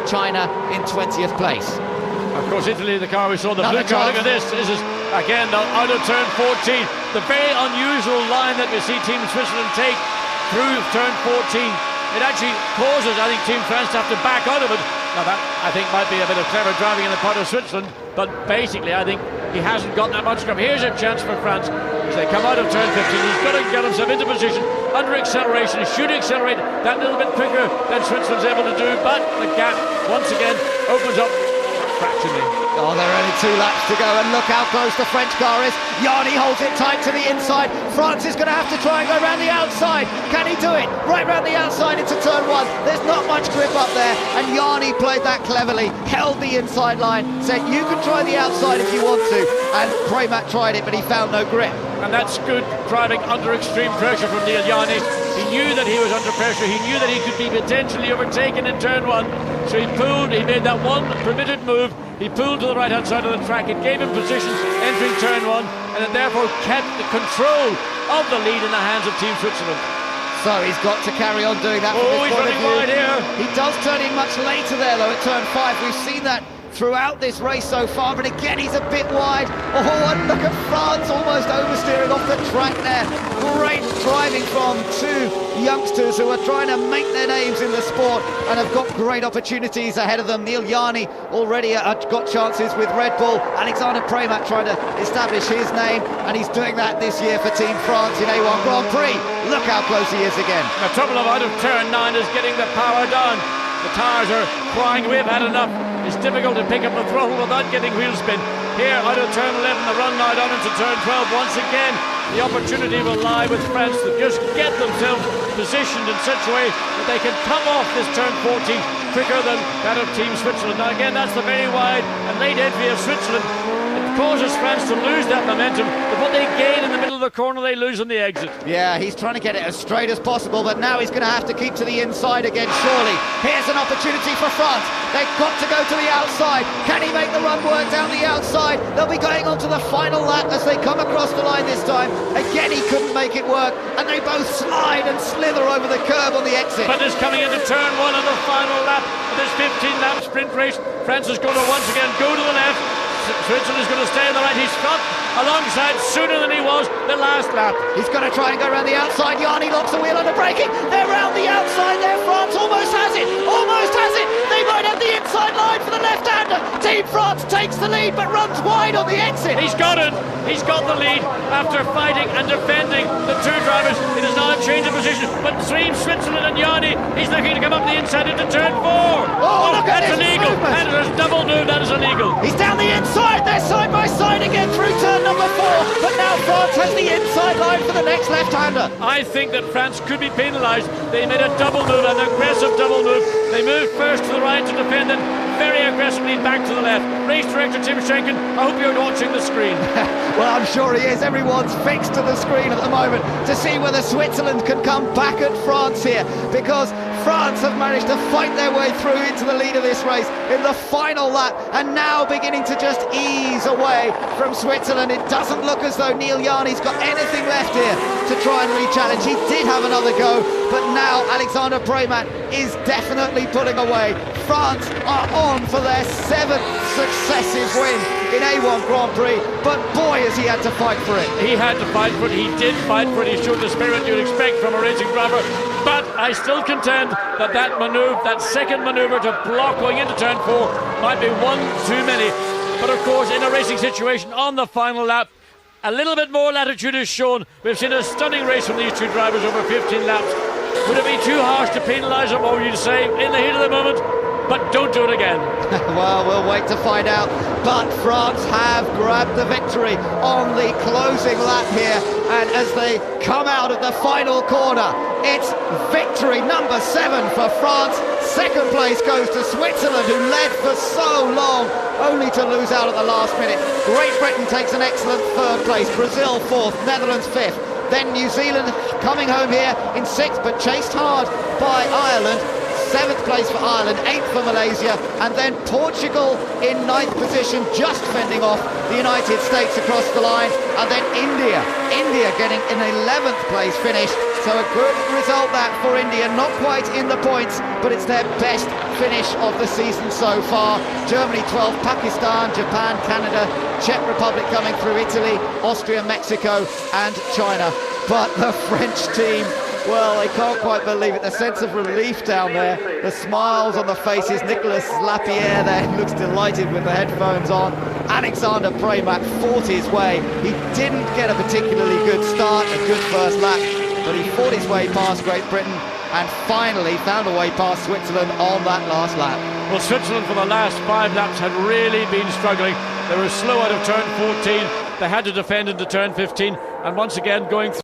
China in 20th place. Of course, Italy, the car we saw, the blue car. Look at this. This is, again, out of turn 14. The very unusual line that we see Team Switzerland take through turn 14. It actually causes, I think, Team France to have to back out of it. Now that, I think, might be a bit of clever driving on the part of Switzerland, but basically, I think he hasn't got that much grip. Here's a chance for France as they come out of turn 15. He's got to get himself into position under acceleration. He should accelerate that little bit quicker than Switzerland's able to do, but the gap once again opens up fractionally. Oh, there are only 2 laps to go, and look how close the French car is. Jani holds it tight to the inside. France is going to have to try and go around the outside. Can he do it? Right round the outside into turn 1. There's not much grip up there, and Jani played that cleverly, held the inside line, said you can try the outside if you want to, and Premat tried it, but he found no grip. And that's good driving under extreme pressure from Jani. He knew that he was under pressure. He knew that he could be potentially overtaken in turn 1. So he pulled, he made that one permitted move. He pulled to the right-hand side of the track. It gave him position entering turn 1, and it therefore kept the control of the lead in the hands of Team Switzerland. So he's got to carry on doing that. Oh, he's running wide here. He does turn in much later there, though, at turn 5. We've seen that throughout this race so far, but again he's a bit wide. Oh, and look at France almost oversteering off the track there. Great driving from 2 youngsters who are trying to make their names in the sport and have got great opportunities ahead of them. Jani already got chances with Red Bull. Alexander Premat trying to establish his name, and he's doing that this year for Team France in A1 Grand Prix. Look how close he is again. The trouble of out of turn 9 is getting the power down. The tyres are crying, we've had enough. It's difficult to pick up the throttle without getting wheel spin. Here, out of turn 11, the run now down into turn 12. Once again, the opportunity will lie with France to just get themselves positioned in such a way that they can come off this turn 14 quicker than that of Team Switzerland. Now again, that's the very wide and late entry of Switzerland. It causes France to lose that momentum, but what they gain in the middle of the corner, they lose on the exit. Yeah, he's trying to get it as straight as possible, but now he's going to have to keep to the inside again, surely. Here's an opportunity for France. They've got to go to the outside. Can he make the run work down the outside? They'll be going on to the final lap as they come across the line this time. Again, he couldn't make it work, and they both slide and slither over the curb on the exit. But it's coming into turn 1 on the final lap of this 15-lap sprint race. France is going to once again go to the left. Switzerland is going to stay on the right. He's got alongside sooner than he was the last lap. He's going to try and go around the outside. Jani locks the wheel under braking. They're round the outside there. France almost has it. Almost has it. They might have the inside line for the left-hander. Team France takes the lead but runs wide on the exit. He's got it. He's got the lead after fighting and defending the 2 drivers. It is now a change of position. But between Switzerland and Jani, he's looking to come up the inside into turn 4. Oh, look at that's this illegal. That is a double move. That is illegal. He's down the inside. They're side by side again through turn number 4. But now France has the inside line for the next left-hander. I think that France could be penalised. They made a double move, an aggressive double move. They moved first to the right to defend it, very aggressively back to the left. Race director Tim Schenken, I hope you're watching the screen. Well, I'm sure he is. Everyone's fixed to the screen at the moment to see whether Switzerland can come back at France here, because France have managed to fight their way through into the lead of this race in the final lap, and now beginning to just ease away from Switzerland. It doesn't look as though Jani's got anything left here to try and re-challenge. He did have another go, but now Alexander Premat is definitely pulling away. France are on for their 7th successive win in A1 Grand Prix, but boy has he had to fight for it. He had to fight for it. He did fight for it. He showed the spirit you'd expect from a racing driver. But I still contend that that manoeuvre, that second manoeuvre to block going into turn 4 might be one too many. But of course, in a racing situation on the final lap, a little bit more latitude is shown. We've seen a stunning race from these 2 drivers over 15 laps. Would it be too harsh to penalise them, or would you say, in the heat of the moment, but don't do it again? Well, we'll wait to find out. But France have grabbed the victory on the closing lap here, and as they come out of the final corner, it's victory number 7 for France. Second place goes to Switzerland, who led for so long, only to lose out at the last minute. Great Britain takes an excellent 3rd place, Brazil 4th, Netherlands 5th. Then New Zealand coming home here in 6th, but chased hard by Ireland. 7th place for Ireland, 8th for Malaysia, and then Portugal in 9th position, just fending off the United States across the line, and then India getting an 11th place finish. So a good result that for India, not quite in the points, but it's their best finish of the season so far. Germany 12th, Pakistan, Japan, Canada, Czech Republic coming through, Italy, Austria, Mexico and China. But the French team, well, they can't quite believe it. The sense of relief down there, the smiles on the faces. Nicolas Lapierre there looks delighted with the headphones on. A1 Premat fought his way. He didn't get a particularly good start, a good first lap, but he fought his way past Great Britain and finally found a way past Switzerland on that last lap. Well, Switzerland for the last 5 laps had really been struggling. They were slow out of turn 14. They had to defend into turn 15, and once again going through